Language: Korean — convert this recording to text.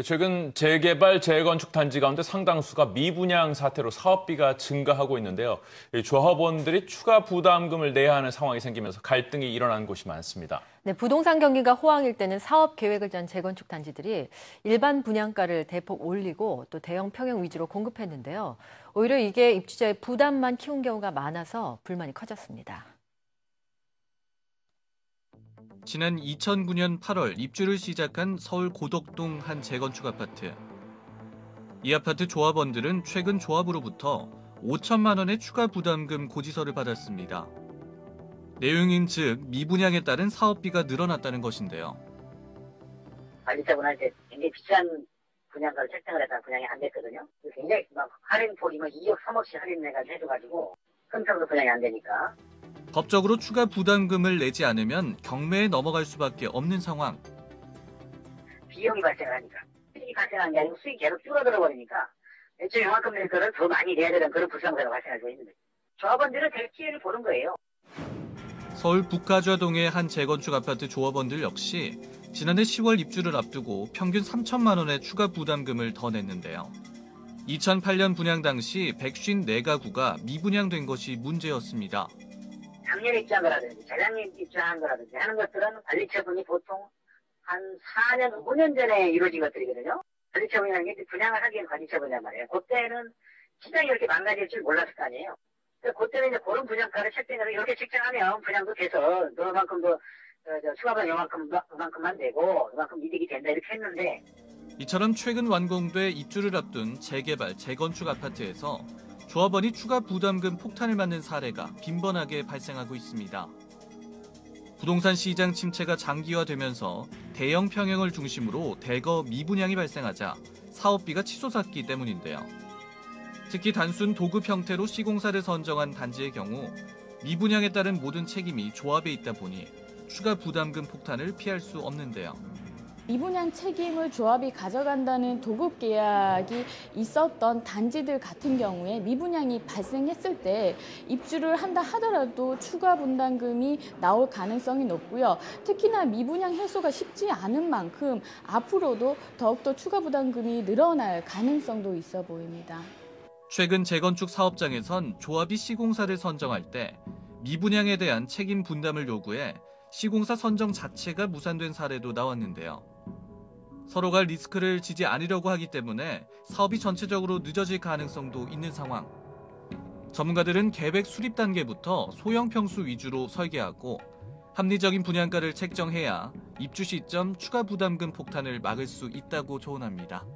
최근 재개발, 재건축 단지 가운데 상당수가 미분양 사태로 사업비가 증가하고 있는데요. 조합원들이 추가 부담금을 내야 하는 상황이 생기면서 갈등이 일어난 곳이 많습니다. 네, 부동산 경기가 호황일 때는 사업 계획을 짠 재건축 단지들이 일반 분양가를 대폭 올리고 또 대형 평형 위주로 공급했는데요. 오히려 이게 입주자의 부담만 키운 경우가 많아서 불만이 커졌습니다. 지난 2009년 8월 입주를 시작한 서울 고덕동 한 재건축 아파트. 이 아파트 조합원들은 최근 조합으로부터 5천만 원의 추가 부담금 고지서를 받았습니다. 내용인 즉 미분양에 따른 사업비가 늘어났다는 것인데요. 관리자분한테 굉장히 비싼 분양가를 책정을 해서 분양이 안 됐거든요. 굉장히 막 할인폭이 2억, 3억씩 할인해가지고 해줘가지고 큰 분양이 안 되니까. 법적으로 추가 부담금을 내지 않으면 경매에 넘어갈 수밖에 없는 상황. 비용이 발생하니까. 수익이 발생하는 게 아니고 수익이 계속 줄어들어 버리니까 애초에 이만큼 낼 거를 더 많이 내야 되는 그런 불상사가 발생할 수 있는 거예요. 조합원들은 될 기회를 보는 거예요. 서울 북가좌동의 한 재건축 아파트 조합원들 역시 지난해 10월 입주를 앞두고 평균 3천만 원의 추가 부담금을 더 냈는데요. 2008년 분양 당시 154가구가 미분양된 것이 문제였습니다. 작년에 입주한 거라든지 재작년 입주한 거라든지 하는 것들은 관리처분이 보통 한 4년, 5년 전에 이루어진 것들이거든요. 관리처분이라는 게 분양을 하기엔 관리처분이란 말이에요. 그때는 시장이 이렇게 망가질 줄 몰랐을 거 아니에요. 그때는 이제 그런 분양가를 책정해서 이렇게 책정하면 분양도 돼서 너만큼 더 추가받은 요만큼만 되고 요만큼 이득이 된다 이렇게 했는데 이처럼 최근 완공돼 입주를 앞둔 재개발, 재건축 아파트에서 조합원이 추가 부담금 폭탄을 맞는 사례가 빈번하게 발생하고 있습니다. 부동산 시장 침체가 장기화되면서 대형 평형을 중심으로 대거 미분양이 발생하자 사업비가 치솟았기 때문인데요. 특히 단순 도급 형태로 시공사를 선정한 단지의 경우 미분양에 따른 모든 책임이 조합에 있다 보니 추가 부담금 폭탄을 피할 수 없는데요. 미분양 책임을 조합이 가져간다는 도급 계약이 있었던 단지들 같은 경우에 미분양이 발생했을 때 입주를 한다 하더라도 추가 분담금이 나올 가능성이 높고요. 특히나 미분양 해소가 쉽지 않은 만큼 앞으로도 더욱더 추가 부담금이 늘어날 가능성도 있어 보입니다. 최근 재건축 사업장에선 조합이 시공사를 선정할 때 미분양에 대한 책임 분담을 요구해 시공사 선정 자체가 무산된 사례도 나왔는데요. 서로가 리스크를 지지 않으려고 하기 때문에 사업이 전체적으로 늦어질 가능성도 있는 상황. 전문가들은 계획 수립 단계부터 소형 평수 위주로 설계하고 합리적인 분양가를 책정해야 입주 시점 추가 부담금 폭탄을 막을 수 있다고 조언합니다.